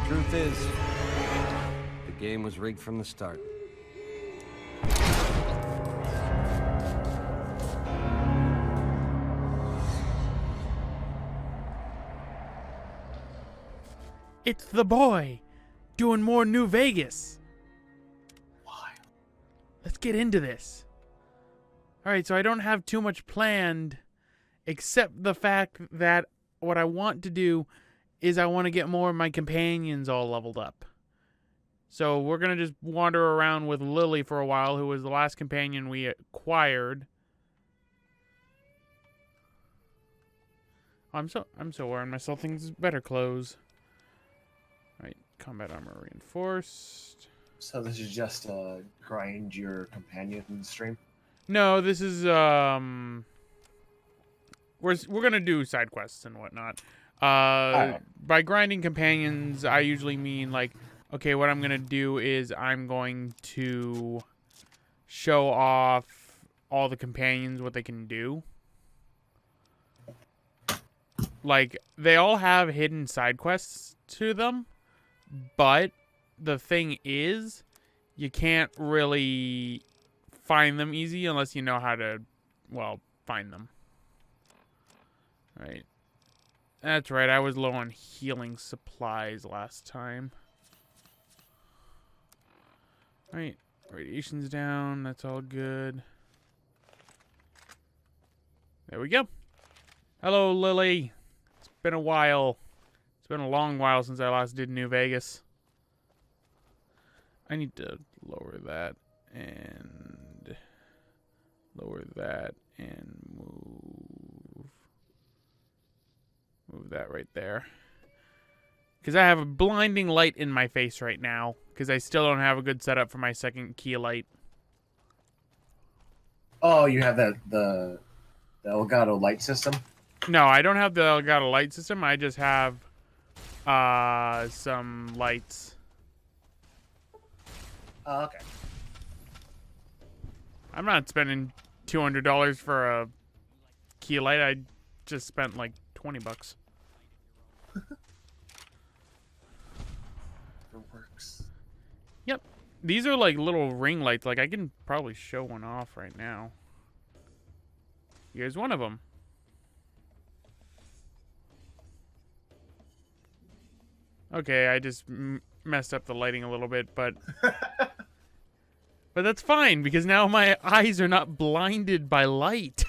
Truth is, the game was rigged from the start. It's the boy doing more New Vegas. Why? Let's get into this. Alright, so I don't have too much planned except the fact that what I want to do is I want to get more of my companions all leveled up. So we're going to just wander around with Lily for a while, who was the last companion we acquired. I'm so wearing myself things better clothes. Right, combat armor reinforced. So this is just grind your companion stream? No, this is we're gonna do side quests and whatnot. Right. By grinding companions, I usually mean like, okay, what I'm gonna do is I'm going to show off all the companions what they can do. Like, they all have hidden side quests to them, but the thing is, you can't really find them easy unless you know how to, well, find them. Right. That's right, I was low on healing supplies last time. Right, radiation's down, that's all good. There we go. Hello, Lily. It's been a while. It's been a long while since I last did New Vegas. I need to lower that and lower that and move that right there. Because I have a blinding light in my face right now. Because I still don't have a good setup for my second key light. Oh, you have the Elgato light system? No, I don't have the Elgato light system. I just have some lights. Oh, okay. I'm not spending $200 for a key light. I just spent like $20. It works. Yep. These are like little ring lights. Like, I can probably show one off right now. Here's one of them. Okay, I just messed up the lighting a little bit, but but that's fine because now my eyes are not blinded by light.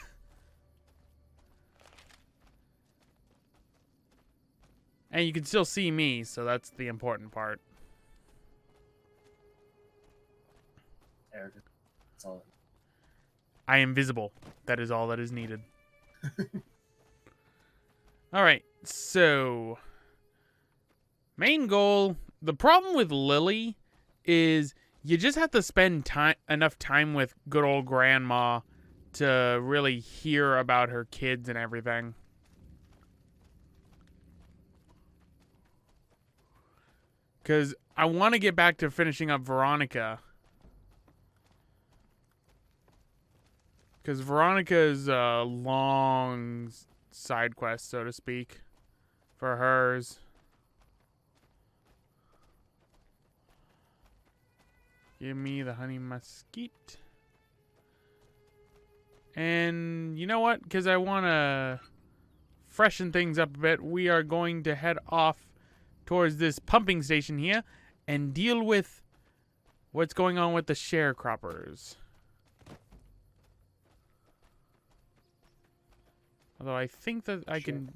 And you can still see me, so that's the important part. There, that's all. I am visible. That is all that is needed. Alright, so main goal. The problem with Lily is you just have to spend enough time with good old grandma to really hear about her kids and everything. Because I want to get back to finishing up Veronica. Because Veronica is a long side quest, so to speak, for hers. Give me the honey mesquite. And you know what? Because I want to freshen things up a bit, we are going to head off towards this pumping station here and deal with what's going on with the sharecroppers. Although I think that I can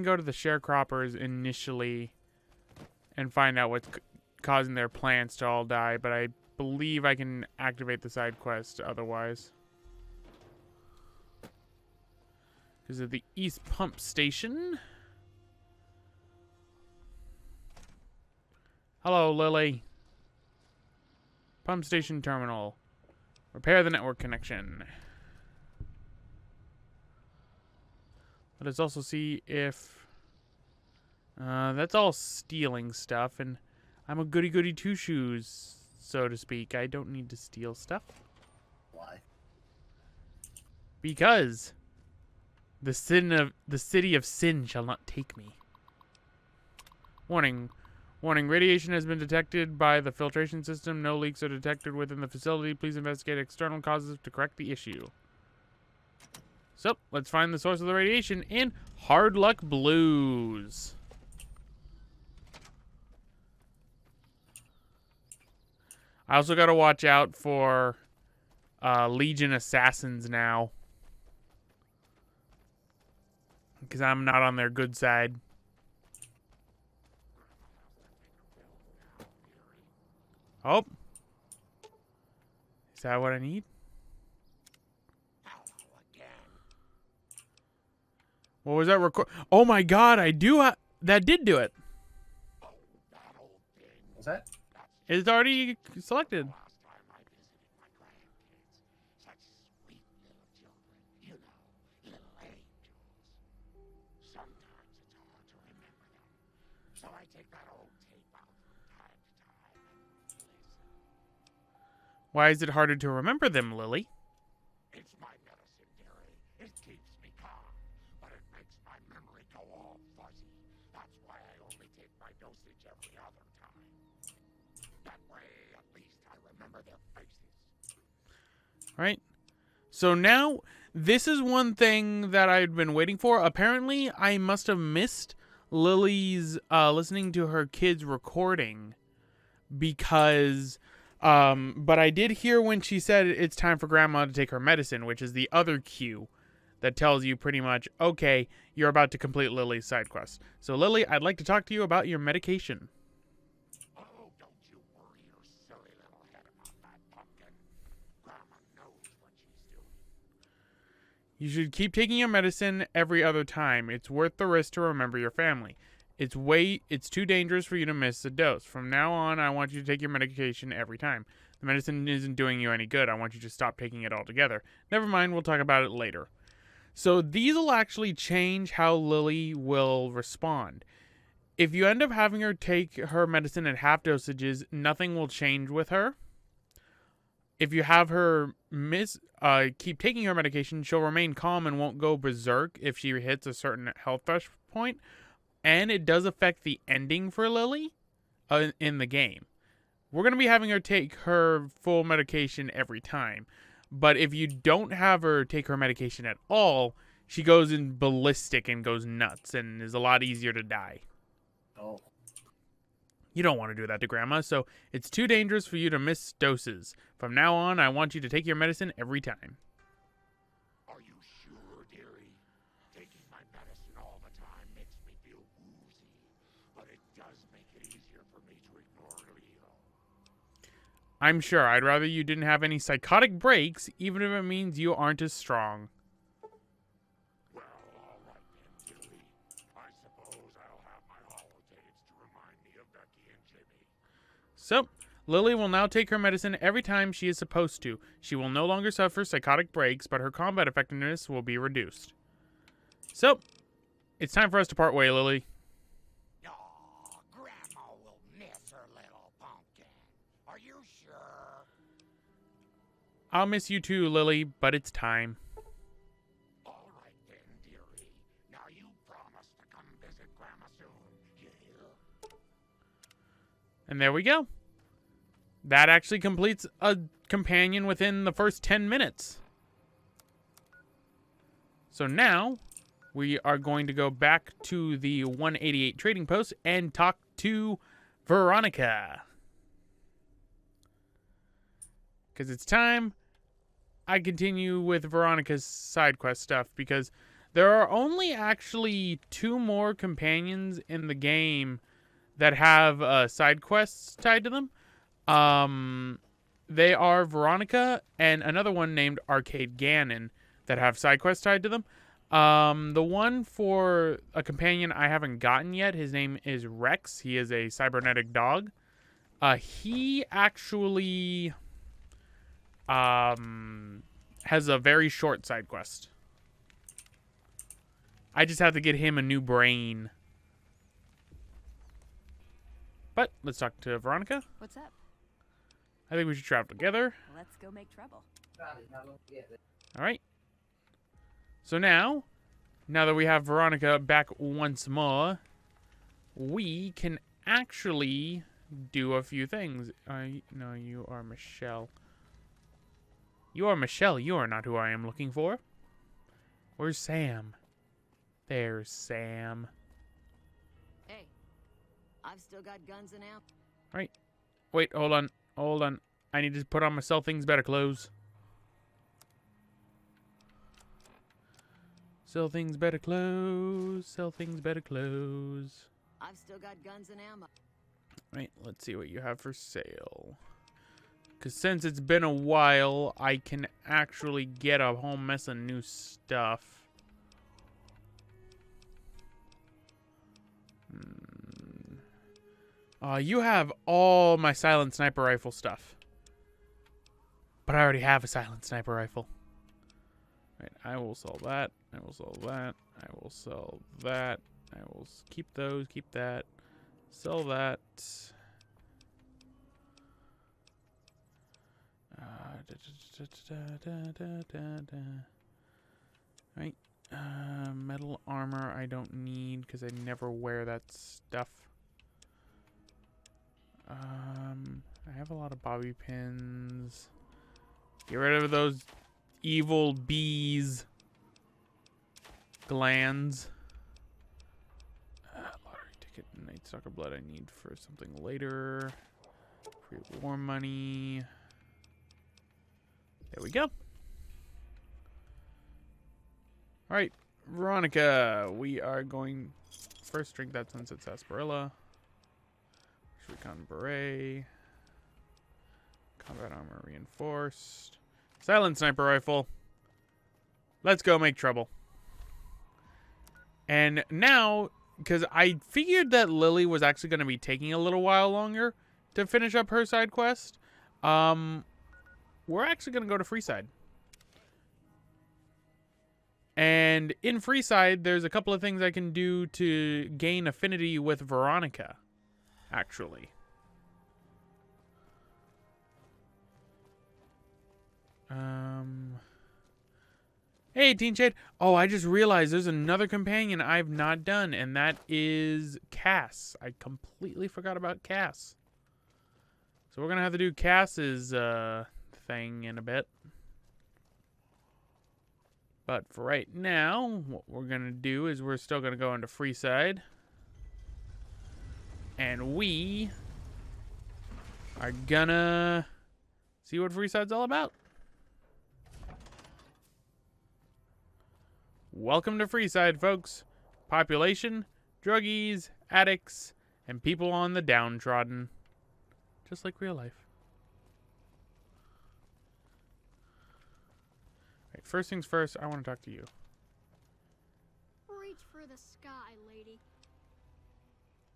go to the sharecroppers initially and find out what's causing their plants to all die, but I believe I can activate the side quest otherwise. Because of the East Pump Station. Hello, Lily. Pump Station Terminal. Repair the network connection. Let us also see if... that's all stealing stuff, and I'm a goody-goody two-shoes, so to speak. I don't need to steal stuff. Why? Because the city of sin shall not take me. Warning. Warning, radiation has been detected by the filtration system. No leaks are detected within the facility. Please investigate external causes to correct the issue. So, let's find the source of the radiation in Hard Luck Blues. I also got to watch out for Legion assassins now. Because I'm not on their good side. Oh. Is that what I need? What was that record? Oh my god, I do that did do it. What's that? It's already selected. Why is it harder to remember them, Lily? It's my medicine, dearie. It keeps me calm, but it makes my memory go all fuzzy. That's why I only take my dosage every other time. That way, at least I remember their faces. Right? So now, this is one thing that I'd been waiting for. Apparently, I must have missed Lily's listening to her kids' recording because... but I did hear when she said it's time for Grandma to take her medicine, which is the other cue that tells you pretty much, okay, you're about to complete Lily's side quest. So, Lily, I'd like to talk to you about your medication. Oh, don't you worry your silly little head about that, pumpkin. Grandma knows what she's doing. You should keep taking your medicine every other time. It's worth the risk to remember your family. It's too dangerous for you to miss a dose. From now on, I want you to take your medication every time. The medicine isn't doing you any good. I want you to stop taking it altogether. Never mind, we'll talk about it later. So these will actually change how Lily will respond. If you end up having her take her medicine at half dosages, nothing will change with her. If you have her keep taking her medication, she'll remain calm and won't go berserk if she hits a certain health threshold point. And it does affect the ending for Lily in the game. We're going to be having her take her full medication every time. But if you don't have her take her medication at all, she goes in ballistic and goes nuts and is a lot easier to die. Oh. You don't want to do that to Grandma, so it's too dangerous for you to miss doses. From now on, I want you to take your medicine every time. Are you sure, dearie? Taking my medicine all the time makes me feel woozy, but it does make it easier for me to ignore Leo. I'm sure. I'd rather you didn't have any psychotic breaks, even if it means you aren't as strong. Well, all right then, dearie. I suppose I'll have my holidays to remind me of Becky and Jimmy. So, Lily will now take her medicine every time she is supposed to. She will no longer suffer psychotic breaks, but her combat effectiveness will be reduced. So, it's time for us to part way, Lily. Aw, Grandma will miss her little pumpkin. Are you sure? I'll miss you too, Lily, but it's time. All right then, dearie. Now you promise to come visit Grandma soon, you hear? And there we go. That actually completes a companion within the first 10 minutes. So now, we are going to go back to the 188 trading post and talk to Veronica. Because it's time I continue with Veronica's side quest stuff, because there are only actually 2 more companions in the game that have side quests tied to them. They are Veronica and another one named Arcade Ganon that have side quests tied to them. The one for a companion I haven't gotten yet, his name is Rex. He is a cybernetic dog. He actually has a very short side quest. I just have to get him a new brain. But let's talk to Veronica. What's up? I think we should travel together. Let's go make trouble. All right. So now that we have Veronica back once more, we can actually do a few things. No, you are Michelle. You are Michelle. You are not who I am looking for. Where's Sam? There's Sam. Hey, I've still got guns and ammo. Right. Wait, hold on. Hold on. I need to put on my sell things better clothes. Sell things better clothes. Sell things better clothes. I've still got guns and ammo. Right, let's see what you have for sale. Because since it's been a while, I can actually get a whole mess of new stuff. You have all my silent sniper rifle stuff. But I already have a silent sniper rifle. Right, I will sell that. I will sell that. I will sell that. I will keep those. Keep that. Sell that. Right. Metal armor I don't need because I never wear that stuff. I have a lot of bobby pins. Get rid of those evil bees. Glands. Lottery ticket, Night Stalker blood I need for something later. Free war money. There we go. Alright, Veronica. We are going first drink that Sunset Sarsaparilla. Recon Beret. Combat armor reinforced. Silent sniper rifle. Let's go make trouble. And now, because I figured that Lily was actually going to be taking a little while longer to finish up her side quest, we're actually going to go to Freeside. And in Freeside, there's a couple of things I can do to gain affinity with Veronica, actually. Hey, Teen Shade. Oh, I just realized there's another companion I've not done, and that is Cass. I completely forgot about Cass. So we're going to have to do Cass's thing in a bit. But for right now, what we're going to do is we're still going to go into Freeside. And we are going to see what Freeside's all about. Welcome to Freeside, folks. Population, druggies, addicts, and people on the downtrodden. Just like real life. Right, first things first, I want to talk to you. Reach for the sky, lady.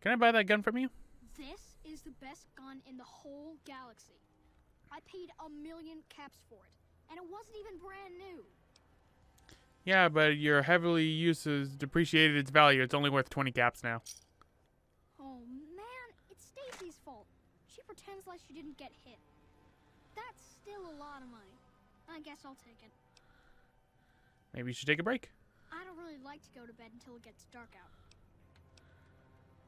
Can I buy that gun from you? This is the best gun in the whole galaxy. I paid 1,000,000 caps for it, and it wasn't even brand new. Yeah, but your heavily used has depreciated its value. It's only worth 20 caps now. Oh man, it's Stacy's fault. She pretends like she didn't get hit. That's still a lot of money. I guess I'll take it. Maybe you should take a break. I don't really like to go to bed until it gets dark out.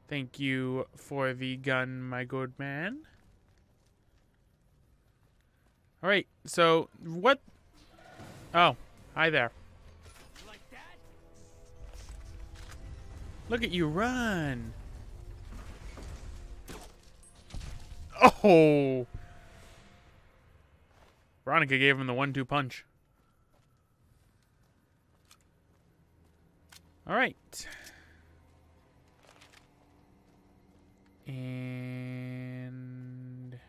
Thank you for the gun, my good man. Alright, so what? Oh, hi there. Look at you run. Oh. Veronica gave him the 1-2 punch. All right. And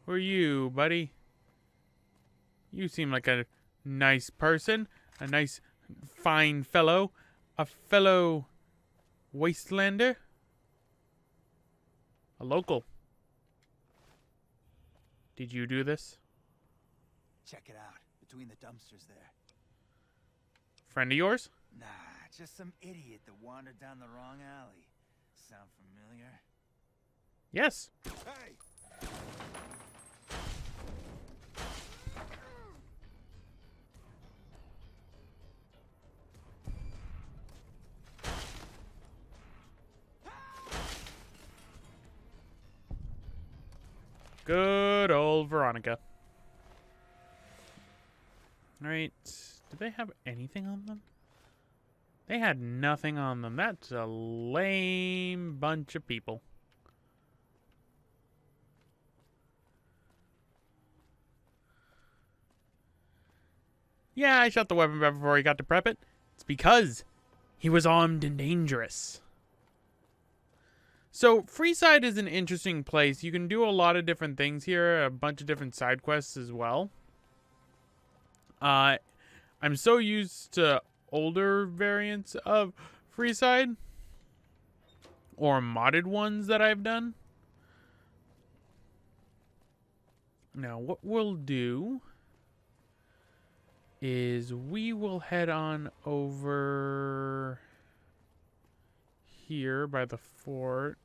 who are you, buddy? You seem like a nice person. A nice, fine fellow. A fellow wastelander. A local. Did you do this? Check it out. Between the dumpsters there. Friend of yours? Nah, just some idiot that wandered down the wrong alley. Sound familiar? Yes. Hey! Good old Veronica. Alright. Did they have anything on them? They had nothing on them. That's a lame bunch of people. Yeah, I shot the weapon right before he got to prep it. It's because he was armed and dangerous. So, Freeside is an interesting place. You can do a lot of different things here, a bunch of different side quests as well. I'm so used to older variants of Freeside, or modded ones that I've done. Now, what we'll do is we will head on over here by the fort.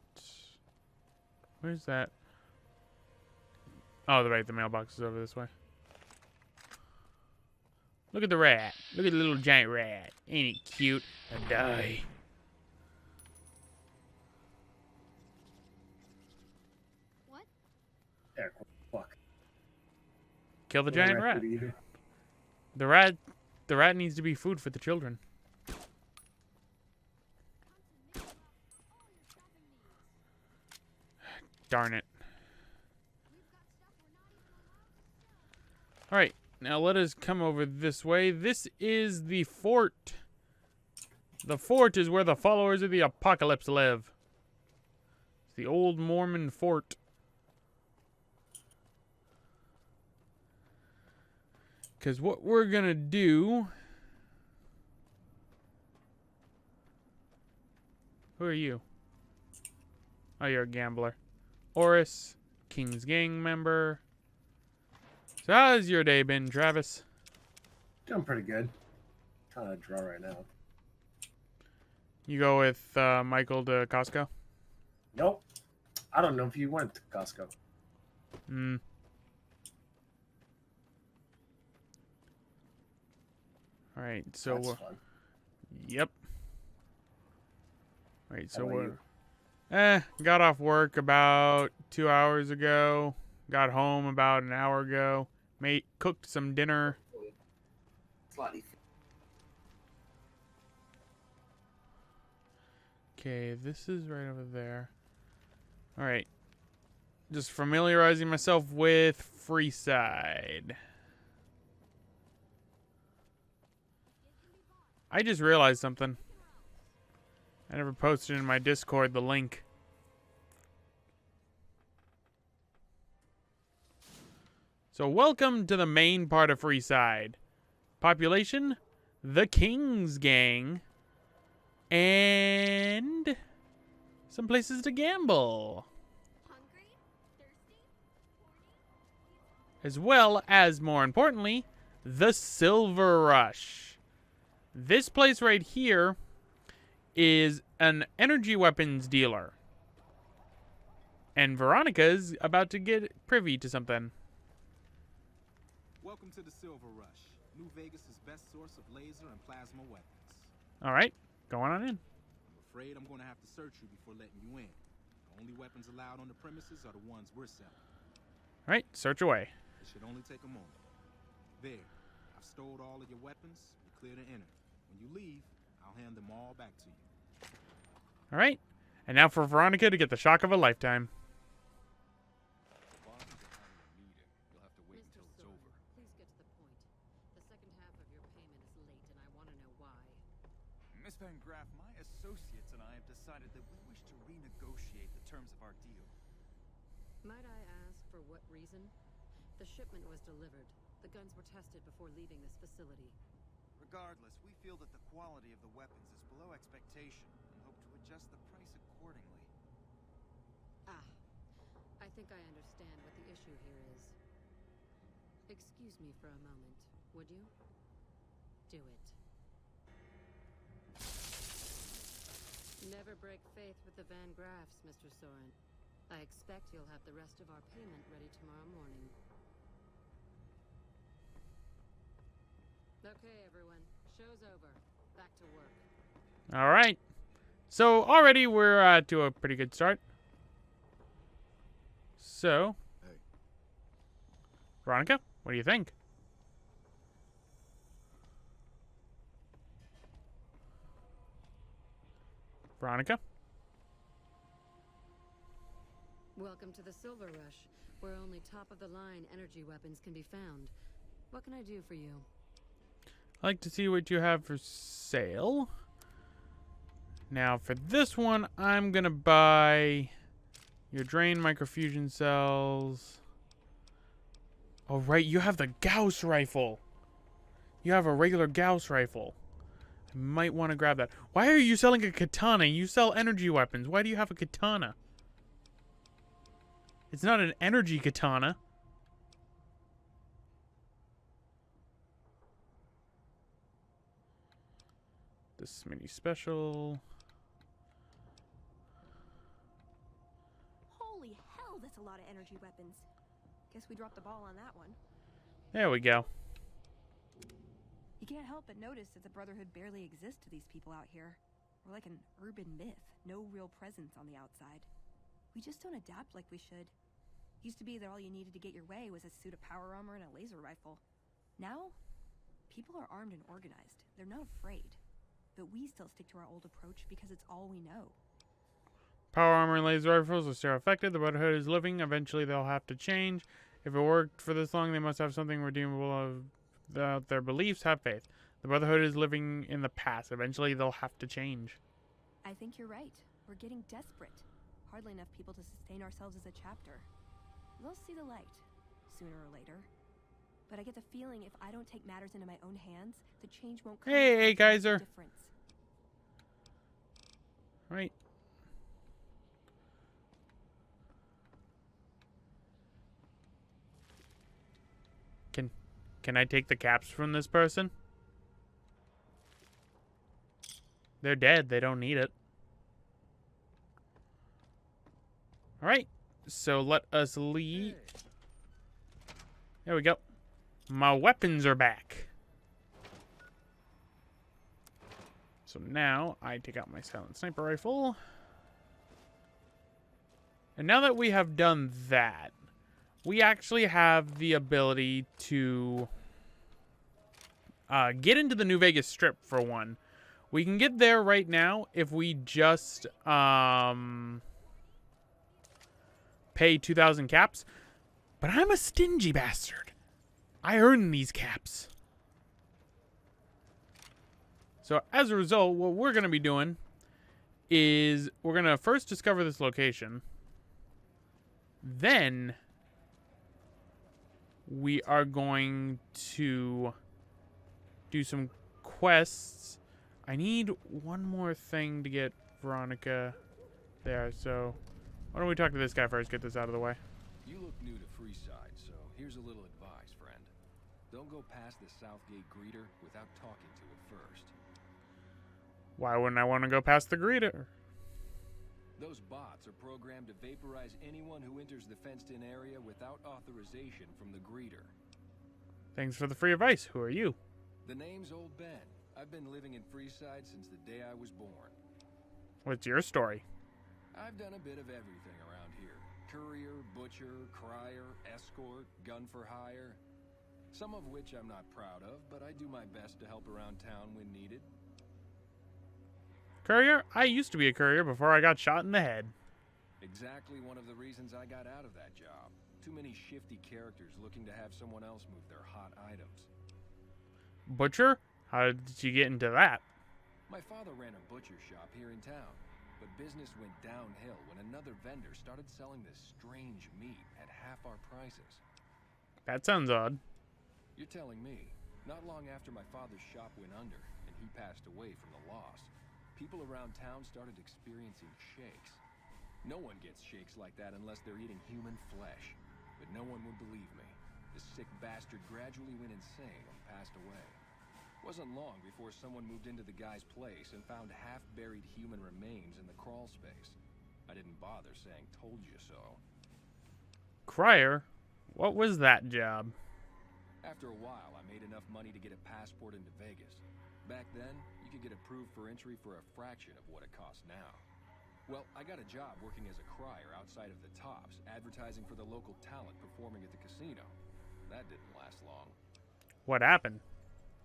Where's that? Oh, right, the mailbox is over this way. Look at the rat. Look at the little giant rat. Ain't it cute? A die. What? There, fuck. Kill the giant rat. The rat needs to be food for the children. Darn it. Alright, now let us come over this way. This is the fort. The fort is where the followers of the apocalypse live. It's the old Mormon fort. Because what we're going to do... Who are you? Oh, you're a gambler. Oris, King's Gang member. So how's your day been, Travis? Doing pretty good. Trying to draw right now. You go with Michael to Costco? Nope. I don't know if you went to Costco. Hmm. Alright, so That's fun. yep. Alright, so How about we're got off work about 2 hours ago. Got home about an hour ago. Cooked some dinner. Okay, this is right over there. Alright. Just familiarizing myself with Freeside. I just realized something. I never posted in my Discord the link. So welcome to the main part of Freeside. Population, the King's Gang, and some places to gamble. Hungry? Thirsty? Horny? As well as, more importantly, the Silver Rush. This place right here is an energy weapons dealer. And Veronica's about to get privy to something. Welcome to the Silver Rush, New Vegas' best source of laser and plasma weapons. Alright, going on in. I'm afraid I'm going to have to search you before letting you in. The only weapons allowed on the premises are the ones we're selling. Alright, search away. It should only take a moment. There, I've stored all of your weapons. You're clear to enter. When you leave, I'll hand them all back to you. Alright, and now for Veronica to get the shock of a lifetime. Mr. Soren, please get to the point. The second half of your payment is late, and I want to know why. Miss Van Graff, my associates and I have decided that we wish to renegotiate the terms of our deal. Might I ask for what reason? The shipment was delivered. The guns were tested before leaving this facility. Regardless, we feel that the quality of the weapons is below expectation and hope to adjust the price accordingly. Ah, I think I understand what the issue here is. Excuse me for a moment, would you? Do it. Never break faith with the Van Graffs, Mr. Soren. I expect you'll have the rest of our payment ready tomorrow morning. Okay, everyone. Show's over. Back to work. Alright. So, already we're to a pretty good start. So, Veronica, what do you think? Veronica? Welcome to the Silver Rush, where only top-of-the-line energy weapons can be found. What can I do for you? I'd like to see what you have for sale. Now, for this one, I'm going to buy your drain microfusion cells. Oh, right, you have the Gauss rifle. You have a regular Gauss rifle. I might want to grab that. Why are you selling a katana? You sell energy weapons. Why do you have a katana? It's not an energy katana. This mini special. Holy hell, that's a lot of energy weapons. Guess we dropped the ball on that one. There we go. You can't help but notice that the Brotherhood barely exists to these people out here. We're like an urban myth, no real presence on the outside. We just don't adapt like we should. Used to be that all you needed to get your way was a suit of power armor and a laser rifle. Now, people are armed and organized. They're not afraid. But we still stick to our old approach because it's all we know. Power armor and laser rifles are still effective. The Brotherhood is living. Eventually, they'll have to change. If it worked for this long, they must have something redeemable of their beliefs. Have faith. The Brotherhood is living in the past. Eventually, they'll have to change. I think you're right. We're getting desperate. Hardly enough people to sustain ourselves as a chapter. We'll see the light, sooner or later. But I get the feeling if I don't take matters into my own hands, the change won't come. Hey, Geyser. Difference. Right. Can I take the caps from this person? They're dead. They don't need it. All right. So let us leave. There we go. My weapons are back. So now I take out my silent sniper rifle. And now that we have done that, we actually have the ability to get into the New Vegas Strip for one. We can get there right now if we just pay 2,000 caps. But I'm a stingy bastard. I earn these caps. So as a result, what we're going to be doing is we're going to first discover this location. Then we are going to do some quests. I need one more thing to get Veronica there. So why don't we talk to this guy first, get this out of the way. You look new to Freeside, so here's a little advice, friend. Don't go past the Southgate greeter without talking to it first. Why wouldn't I want to go past the greeter? Those bots are programmed to vaporize anyone who enters the fenced-in area without authorization from the greeter. Thanks for the free advice. Who are you? The name's Old Ben. I've been living in Freeside since the day I was born. What's your story? I've done a bit of everything around here. Courier, butcher, crier, escort, gun for hire. Some of which I'm not proud of, but I do my best to help around town when needed. Courier? I used to be a courier before I got shot in the head. Exactly one of the reasons I got out of that job. Too many shifty characters looking to have someone else move their hot items. Butcher? How did you get into that? My father ran a butcher shop here in town, but business went downhill when another vendor started selling this strange meat at half our prices. That sounds odd. You're telling me, not long after my father's shop went under and he passed away from the loss, people around town started experiencing shakes. No one gets shakes like that unless they're eating human flesh, but no one would believe me. The sick bastard gradually went insane and passed away. Wasn't long before someone moved into the guy's place and found half-buried human remains in the crawl space. I didn't bother saying told you so. Crier? What was that job? After a while, I made enough money to get a passport into Vegas. Back then, you could get approved for entry for a fraction of what it costs now. Well, I got a job working as a crier outside of the Tops, advertising for the local talent performing at the casino. That didn't last long. What happened?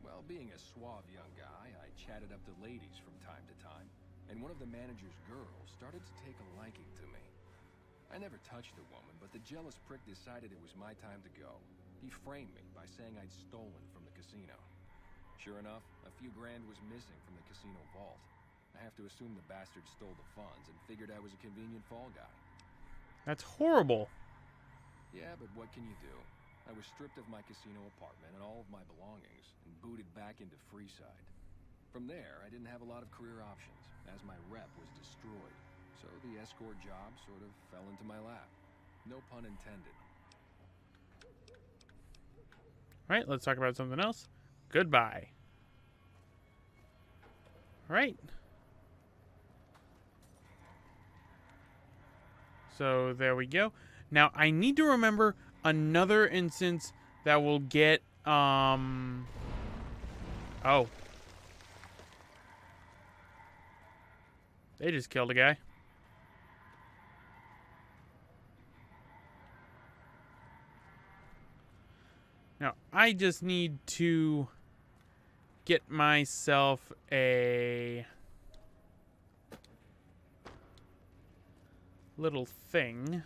Well, being a suave young guy, I chatted up the ladies from time to time, and one of the manager's girls started to take a liking to me. I never touched the woman, but the jealous prick decided it was my time to go. He framed me by saying I'd stolen from the casino. Sure enough, a few grand was missing from the casino vault. I have to assume the bastard stole the funds and figured I was a convenient fall guy. That's horrible. Yeah, but what can you do? I was stripped of my casino apartment and all of my belongings and booted back into Freeside. From there, I didn't have a lot of career options, as my rep was destroyed. So the escort job sort of fell into my lap. No pun intended. All right, let's talk about something else. Goodbye. All right. So there we go. Now I need to remember another instance that will get oh. They just killed a guy. Now I just need to get myself a little thing.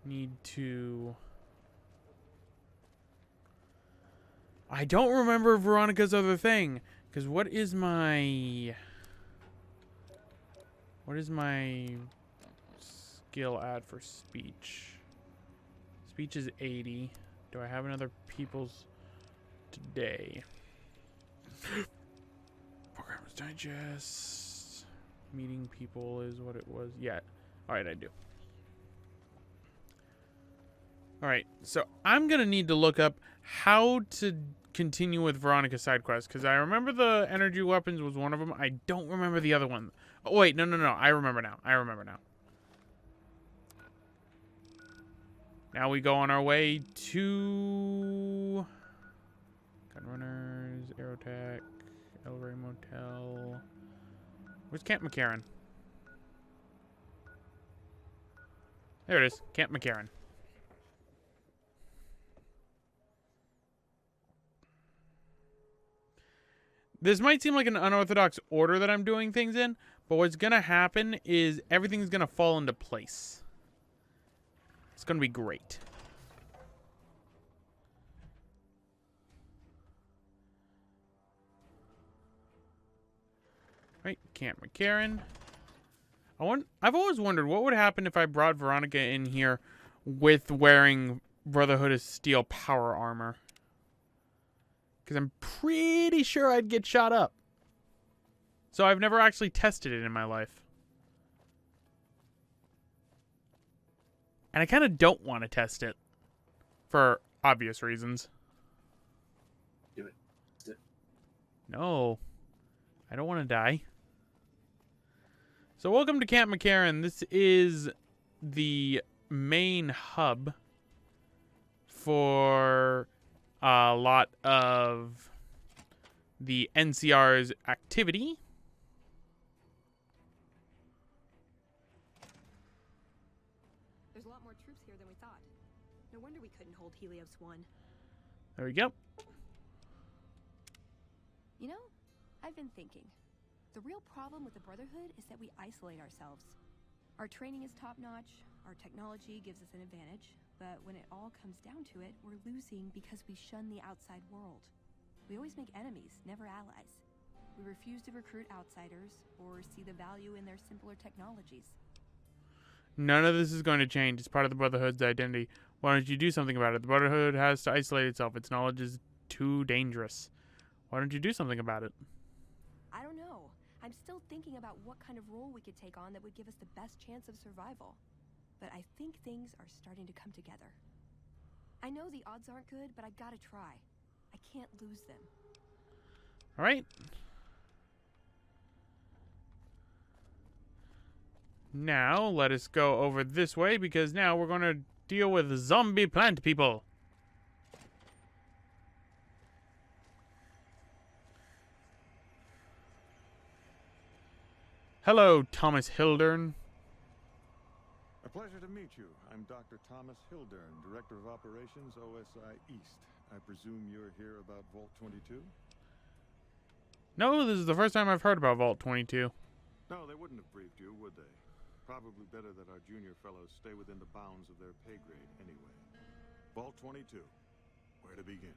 Need to... I don't remember Veronica's other thing. Because what is my skill add for speech? Speech is 80. Do I have another people's today? Programs Digest. Meeting people is what it was. Yeah. Alright, I do. Alright, so I'm going to need to look up how to continue with Veronica's side quest, because I remember the energy weapons was one of them. I don't remember the other one. Oh, wait, no. I remember now. Now we go on our way to Gunrunners, Aerotech, El Rey Motel. Where's Camp McCarran? There it is, Camp McCarran. This might seem like an unorthodox order that I'm doing things in, but what's going to happen is everything's going to fall into place. It's going to be great. Right, Camp McCarran. I've always wondered what would happen if I brought Veronica in here with wearing Brotherhood of Steel power armor. Because I'm pretty sure I'd get shot up. So I've never actually tested it in my life. And I kind of don't want to test it. For obvious reasons. Do it. No. I don't want to die. So welcome to Camp McCarran. This is the main hub for a lot of the NCR's activity. There's a lot more troops here than we thought. No wonder we couldn't hold Helios 1. There we go. You know, I've been thinking. The real problem with the Brotherhood is that we isolate ourselves. Our training is top-notch, our technology gives us an advantage, but when it all comes down to it, we're losing because we shun the outside world. We always make enemies, never allies. We refuse to recruit outsiders or see the value in their simpler technologies. None of this is going to change. It's part of the Brotherhood's identity. Why don't you do something about it? The Brotherhood has to isolate itself. Its knowledge is too dangerous. Why don't you do something about it? I don't know. I'm still thinking about what kind of role we could take on that would give us the best chance of survival. But I think things are starting to come together. I know the odds aren't good, but I gotta try. I can't lose them. All right. Now, let us go over this way, because now we're going to deal with zombie plant people. Hello, Thomas Hildern. A pleasure to meet you. I'm Dr. Thomas Hildern, Director of Operations, OSI East. I presume you're here about Vault 22? No, this is the first time I've heard about Vault 22. No, they wouldn't have briefed you, would they? Probably better that our junior fellows stay within the bounds of their pay grade anyway. Vault 22. Where to begin?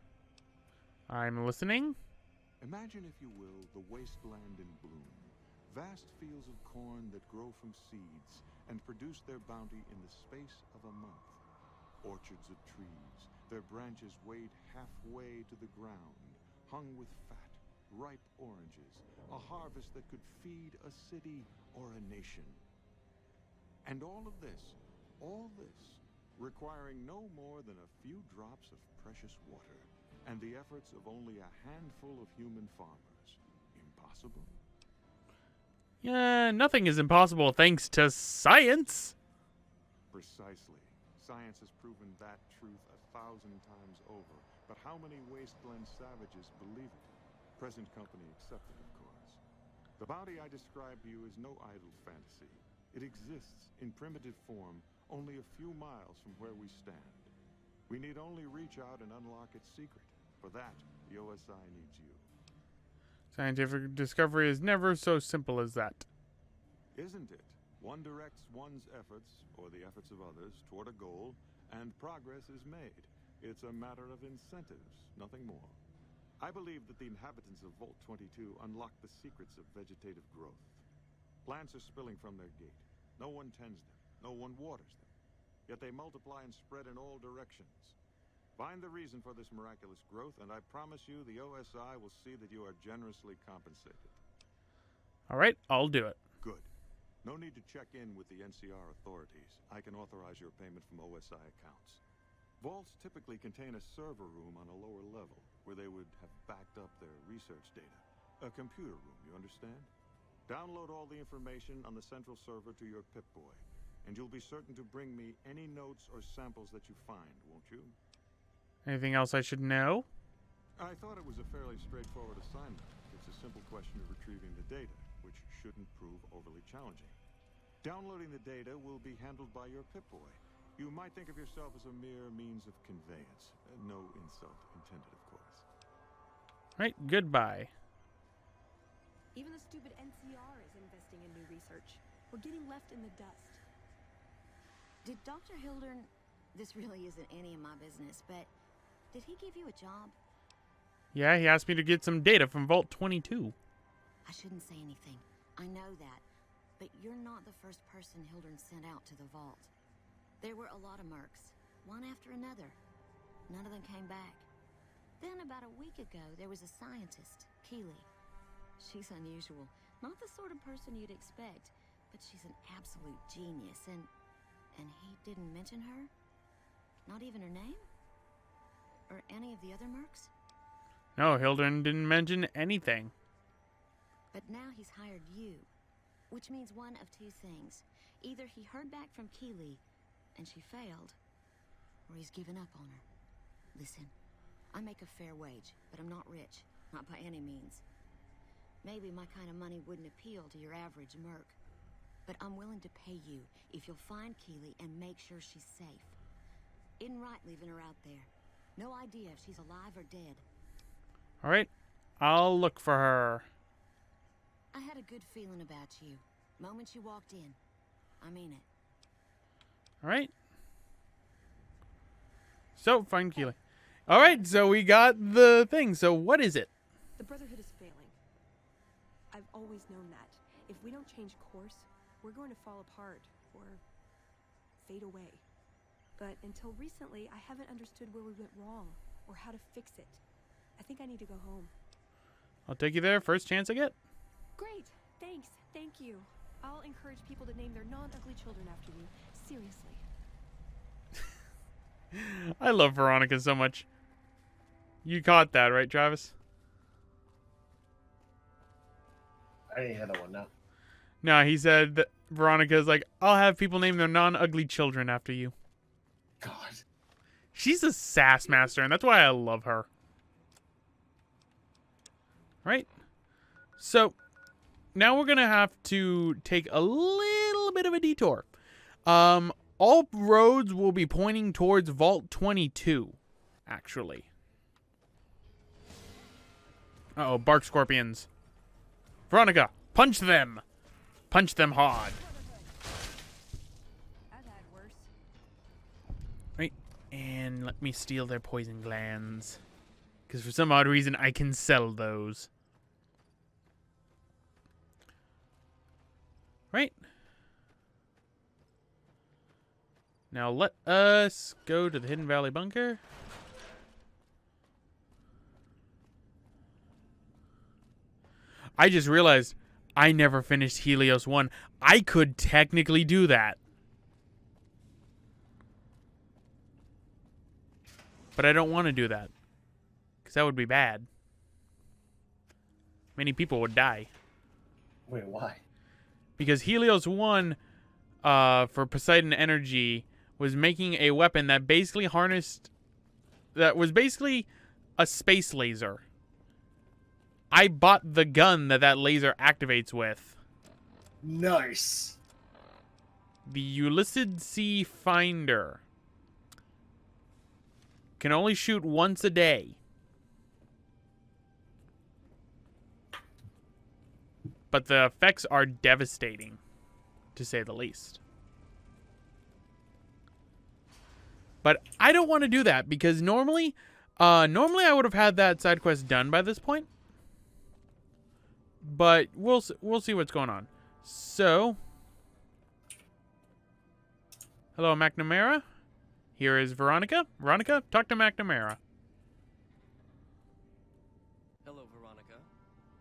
I'm listening. Imagine, if you will, the wasteland in bloom. Vast fields of corn that grow from seeds and produce their bounty in the space of a month. Orchards of trees, their branches weighed halfway to the ground, hung with fat, ripe oranges, a harvest that could feed a city or a nation. And all this, requiring no more than a few drops of precious water and the efforts of only a handful of human farmers. Impossible? Yeah, nothing is impossible thanks to science. Precisely. Science has proven that truth 1,000 times over. But how many wasteland savages believe it? Present company accepted, of course. The bounty I described to you is no idle fantasy. It exists in primitive form only a few miles from where we stand. We need only reach out and unlock its secret. For that, the OSI needs you. Scientific discovery is never so simple as that. Isn't it? One directs one's efforts, or the efforts of others, toward a goal, and progress is made. It's a matter of incentives, nothing more. I believe that the inhabitants of Vault 22 unlock the secrets of vegetative growth. Plants are spilling from their gate. No one tends them. No one waters them. Yet they multiply and spread in all directions. Find the reason for this miraculous growth, and I promise you the OSI will see that you are generously compensated. All right, I'll do it. Good. No need to check in with the NCR authorities. I can authorize your payment from OSI accounts. Vaults typically contain a server room on a lower level, where they would have backed up their research data. A computer room, you understand? Download all the information on the central server to your Pip-Boy, and you'll be certain to bring me any notes or samples that you find, won't you? Anything else I should know? I thought it was a fairly straightforward assignment. It's a simple question of retrieving the data, which shouldn't prove overly challenging. Downloading the data will be handled by your Pip-Boy. You might think of yourself as a mere means of conveyance. No insult intended, of course. Right, goodbye. Even the stupid NCR is investing in new research. We're getting left in the dust. Did Dr. Hildern... This really isn't any of my business, but... Did he give you a job? Yeah, he asked me to get some data from Vault 22. I shouldn't say anything. I know that. But you're not the first person Hildern sent out to the vault. There were a lot of mercs, one after another. None of them came back. Then about a week ago, there was a scientist, Keeley. She's unusual. Not the sort of person you'd expect, but she's an absolute genius, and he didn't mention her? Not even her name? Or any of the other mercs? No, Hildern didn't mention anything. But now he's hired you, which means one of two things. Either he heard back from Keeley, and she failed, or he's given up on her. Listen, I make a fair wage, but I'm not rich, not by any means. Maybe my kind of money wouldn't appeal to your average merc, but I'm willing to pay you if you'll find Keeley and make sure she's safe. Isn't right leaving her out there. No idea if she's alive or dead. All right, I'll look for her. I had a good feeling about you. Moment you walked in. I mean it. All right. So, find Keeley. All right, so we got the thing. So, what is it? The Brotherhood is failing. I've always known that. If we don't change course, we're going to fall apart or fade away. But until recently, I haven't understood where we went wrong or how to fix it. I think I need to go home. I'll take you there first chance I get. Great. Thanks. Thank you. I'll encourage people to name their non-ugly children after you. Seriously. I love Veronica so much. You caught that, right, Travis? I didn't hear that one now. No, he said that Veronica's like, I'll have people name their non-ugly children after you. God. She's a sass master, and that's why I love her. Right? So, now we're going to have to take a little bit of a detour. All roads will be pointing towards Vault 22, actually. Uh-oh, bark scorpions. Veronica, punch them! Punch them hard. I've had worse. Right, and let me steal their poison glands. Because for some odd reason, I can sell those. Right. Now let us go to the Hidden Valley Bunker. I just realized I never finished Helios 1. I could technically do that. But I don't want to do that. Because that would be bad. Many people would die. Wait, why? Because Helios 1, for Poseidon Energy, was making a weapon that basically harnessed... That was basically a space laser. I bought the gun that laser activates with. Nice. The Ulysses Sea Finder. Can only shoot once a day. But the effects are devastating, to say the least. But I don't want to do that because normally I would have had that side quest done by this point. But we'll see what's going on. So, hello, McNamara. Here is Veronica. Veronica, talk to McNamara. Hello, Veronica.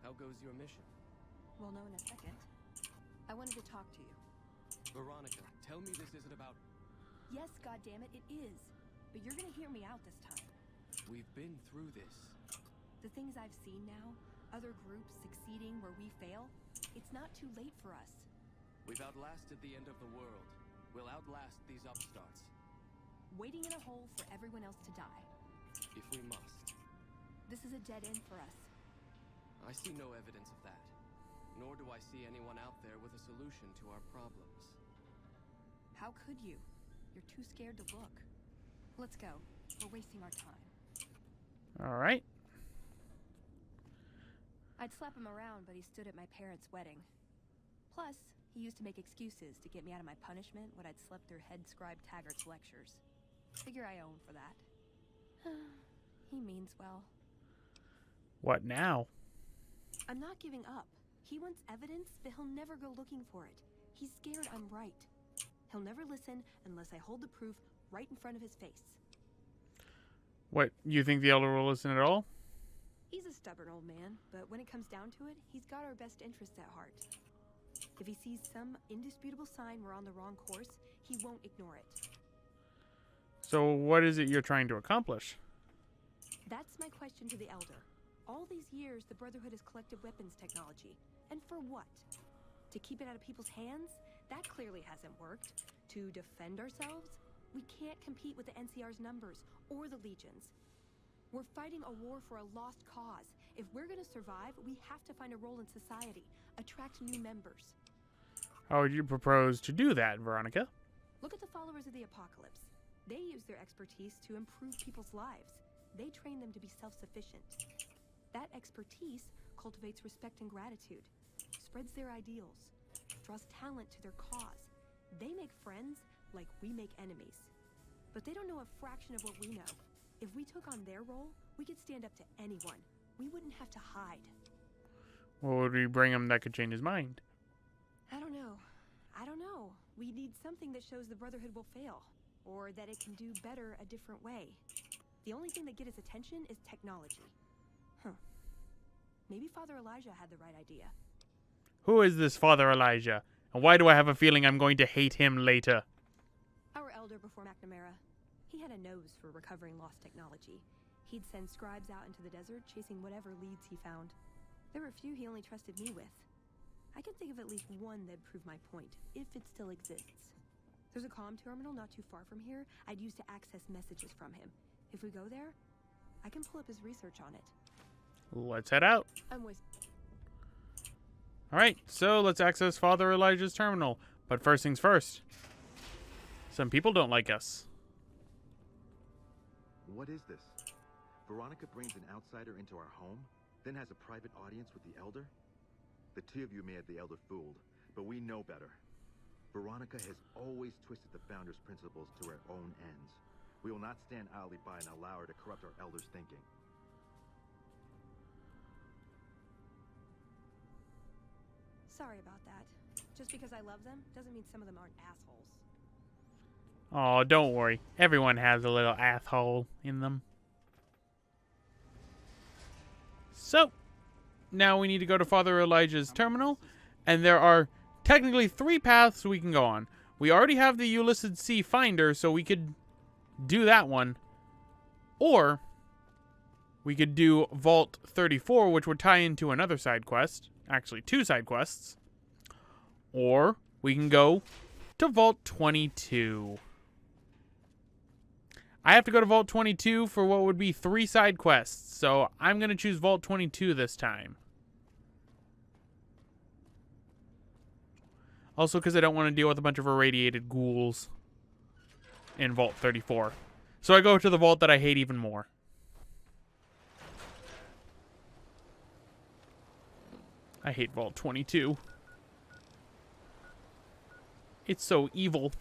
How goes your mission? We'll know in a second. I wanted to talk to you. Veronica, tell me this isn't about... Yes, goddammit, it is. But you're gonna hear me out this time. We've been through this. The things I've seen now, other groups succeeding where we fail, it's not too late for us. We've outlasted the end of the world. We'll outlast these upstarts. Waiting in a hole for everyone else to die. If we must. This is a dead end for us. I see no evidence of that. Nor do I see anyone out there with a solution to our problems. How could you? You're too scared to look. Let's go. We're wasting our time. All right. I'd slap him around, but he stood at my parents' wedding. Plus, he used to make excuses to get me out of my punishment when I'd slept through head scribe Taggart's lectures. Figure I owe him for that. He means well. What now? I'm not giving up. He wants evidence, but he'll never go looking for it. He's scared I'm right. He'll never listen unless I hold the proof right in front of his face. What, you think the Elder will listen at all? He's a stubborn old man, but when it comes down to it, he's got our best interests at heart. If he sees some indisputable sign we're on the wrong course, he won't ignore it. So what is it you're trying to accomplish? That's my question to the Elder. All these years, the Brotherhood has collected weapons technology. And for what? To keep it out of people's hands? That clearly hasn't worked. To defend ourselves? We can't compete with the NCR's numbers, or the Legions. We're fighting a war for a lost cause. If we're gonna survive, we have to find a role in society, attract new members. How would you propose to do that, Veronica? Look at the followers of the Apocalypse. They use their expertise to improve people's lives. They train them to be self-sufficient. That expertise cultivates respect and gratitude, spreads their ideals, draws talent to their cause. They make friends like we make enemies. But they don't know a fraction of what we know. If we took on their role, we could stand up to anyone. We wouldn't have to hide. What would we bring him that could change his mind? I don't know. We need something that shows the Brotherhood will fail, or that it can do better a different way. The only thing that gets his attention is technology. Maybe Father Elijah had the right idea. Who is this Father Elijah? And why do I have a feeling I'm going to hate him later? Our elder before McNamara. He had a nose for recovering lost technology. He'd send scribes out into the desert, chasing whatever leads he found. There were a few he only trusted me with. I can think of at least one that'd prove my point, if it still exists. There's a comm terminal not too far from here I'd use to access messages from him. If we go there, I can pull up his research on it. Let's head out. I'm with... Alright, so let's access Father Elijah's terminal. But first things first. Some people don't like us. What is this? Veronica brings an outsider into our home, then has a private audience with the Elder? The two of you may have the Elder fooled, but we know better. Veronica has always twisted the Founder's principles to her own ends. We will not stand idly by and allow her to corrupt our Elder's thinking. Sorry about that. Just because I love them doesn't mean some of them aren't assholes. Oh, don't worry. Everyone has a little asshole in them. So, now we need to go to Father Elijah's terminal, and there are technically 3 paths we can go on. We already have the Ulysses C Finder, so we could do that one. Or, we could do Vault 34, which would tie into another side quest. Actually, 2 side quests. Or, we can go to Vault 22. I have to go to Vault 22 for what would be 3 side quests, so I'm going to choose Vault 22 this time. Also because I don't want to deal with a bunch of irradiated ghouls in Vault 34. So I go to the vault that I hate even more. I hate Vault 22. It's so evil.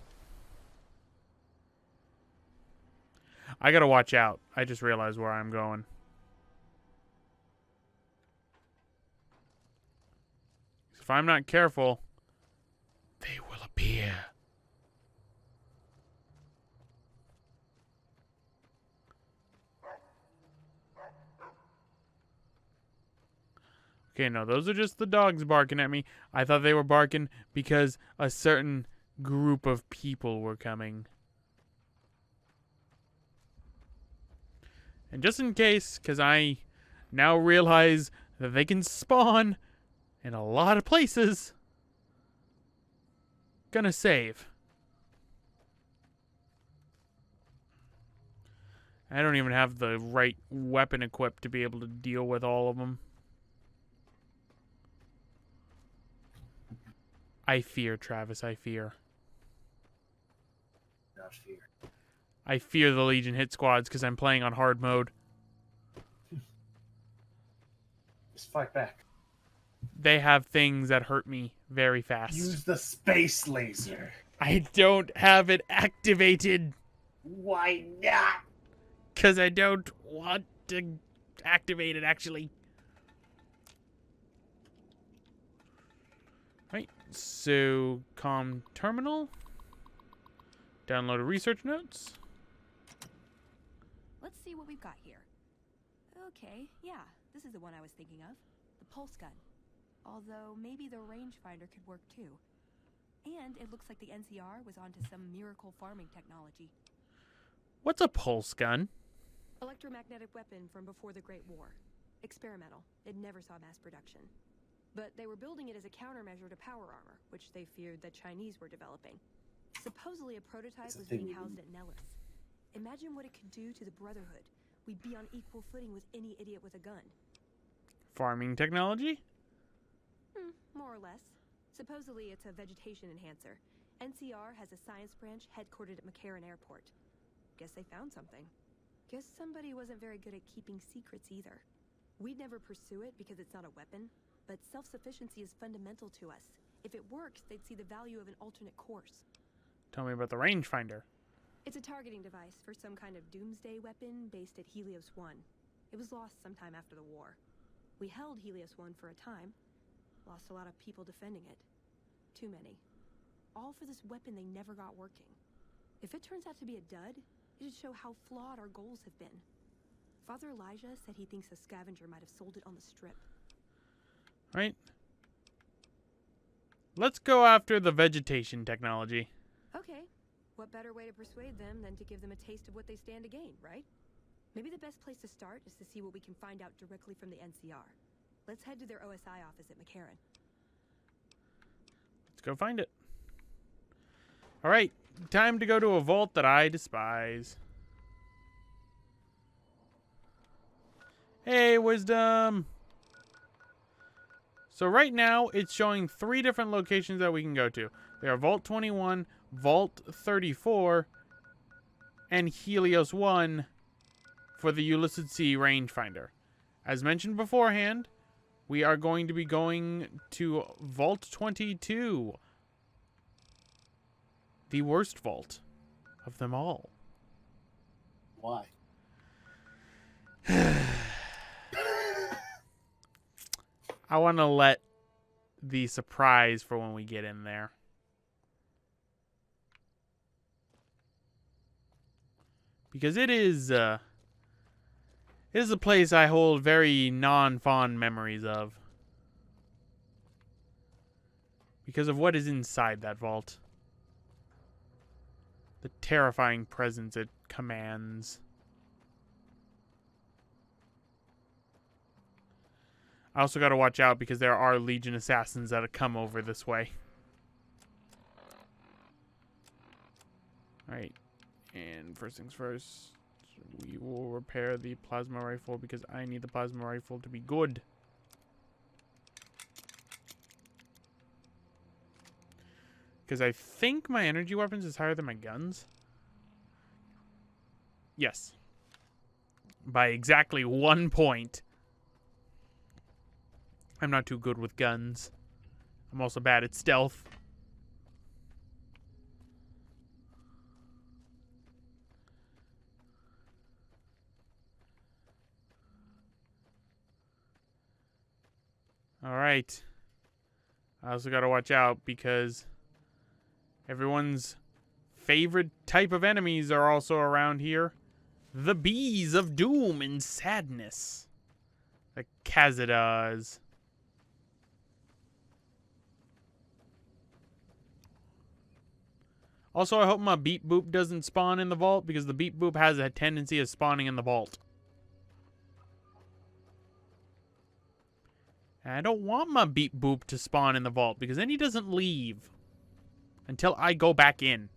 I gotta watch out. I just realized where I'm going. If I'm not careful, they will appear. Okay, no, those are just the dogs barking at me. I thought they were barking because a certain group of people were coming. And just in case, because I now realize that they can spawn in a lot of places, gonna save. I don't even have the right weapon equipped to be able to deal with all of them. I fear, Travis, I fear. Not fear. I fear the Legion hit squads because I'm playing on hard mode. Just fight back. They have things that hurt me very fast. Use the space laser. I don't have it activated. Why not? Because I don't want to activate it, actually. Right, so com terminal. Download research notes. Let's see what we've got here. Okay, yeah, this is the one I was thinking of. The pulse gun. Although maybe the rangefinder could work too. And it looks like the NCR was onto some miracle farming technology. What's a pulse gun? Electromagnetic weapon from before the Great War. Experimental. It never saw mass production. But they were building it as a countermeasure to power armor, which they feared the Chinese were developing. Supposedly a prototype was being housed at Nellis. Imagine what it could do to the Brotherhood. We'd be on equal footing with any idiot with a gun. Farming technology? More or less. Supposedly it's a vegetation enhancer. NCR has a science branch headquartered at McCarran Airport. Guess they found something. Guess somebody wasn't very good at keeping secrets either. We'd never pursue it because it's not a weapon, but self-sufficiency is fundamental to us. If it works, they'd see the value of an alternate course. Tell me about the rangefinder. It's a targeting device for some kind of doomsday weapon based at Helios 1. It was lost sometime after the war. We held Helios 1 for a time. Lost a lot of people defending it. Too many. All for this weapon they never got working. If it turns out to be a dud, it'd show how flawed our goals have been. Father Elijah said he thinks a scavenger might have sold it on the strip. Right. Let's go after the vegetation technology. Okay. What better way to persuade them than to give them a taste of what they stand to gain, right? Maybe the best place to start is to see what we can find out directly from the NCR. Let's head to their OSI office at McCarran. Let's go find it. Alright, time to go to a vault that I despise. Hey, Wisdom! So right now, it's showing 3 different locations that we can go to. They are Vault 21, Vault 34, and Helios 1 for the Ulysses C rangefinder. As mentioned beforehand, we are going to be going to Vault 22. The worst vault of them all. Why? I want to let the surprise for when we get in there. Because it is a place I hold very non-fond memories of. Because of what is inside that vault. The terrifying presence it commands. I also got to watch out because there are Legion assassins that have come over this way. Alright. And first things first, we will repair the plasma rifle because I need the plasma rifle to be good. Because I think my energy weapons is higher than my guns. Yes. By exactly 1 point. I'm not too good with guns. I'm also bad at stealth. Alright. I also gotta watch out because everyone's favorite type of enemies are also around here. The Bees of Doom and Sadness. The Kazadas. Also, I hope my Beep Boop doesn't spawn in the vault because the Beep Boop has a tendency of spawning in the vault. And I don't want my Beep Boop to spawn in the vault because then he doesn't leave until I go back in.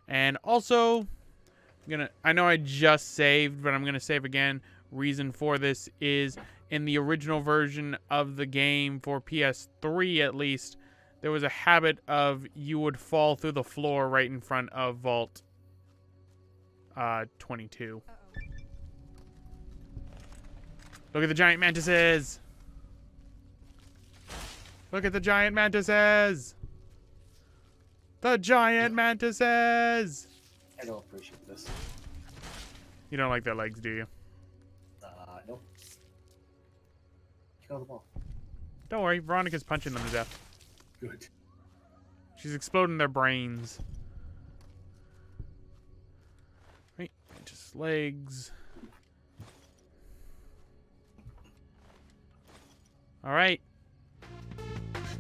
And also, I know I just saved, but I'm gonna save again. Reason for this is in the original version of the game for PS3 at least, there was a habit of you would fall through the floor right in front of Vault 22. Look at the giant mantises! Look at the giant mantises! The giant mantises! I don't appreciate this. You don't like their legs, do you? Nope. Kill them all. Don't worry, Veronica's punching them to death. Good. She's exploding their brains. Right, just legs. Alright.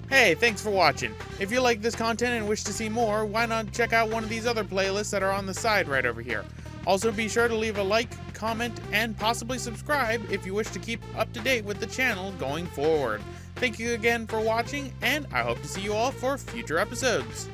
Hey, thanks for watching. If you like this content and wish to see more, why not check out one of these other playlists that are on the side right over here. Also be sure to leave a like, comment, and possibly subscribe if you wish to keep up to date with the channel going forward. Thank you again for watching, and I hope to see you all for future episodes.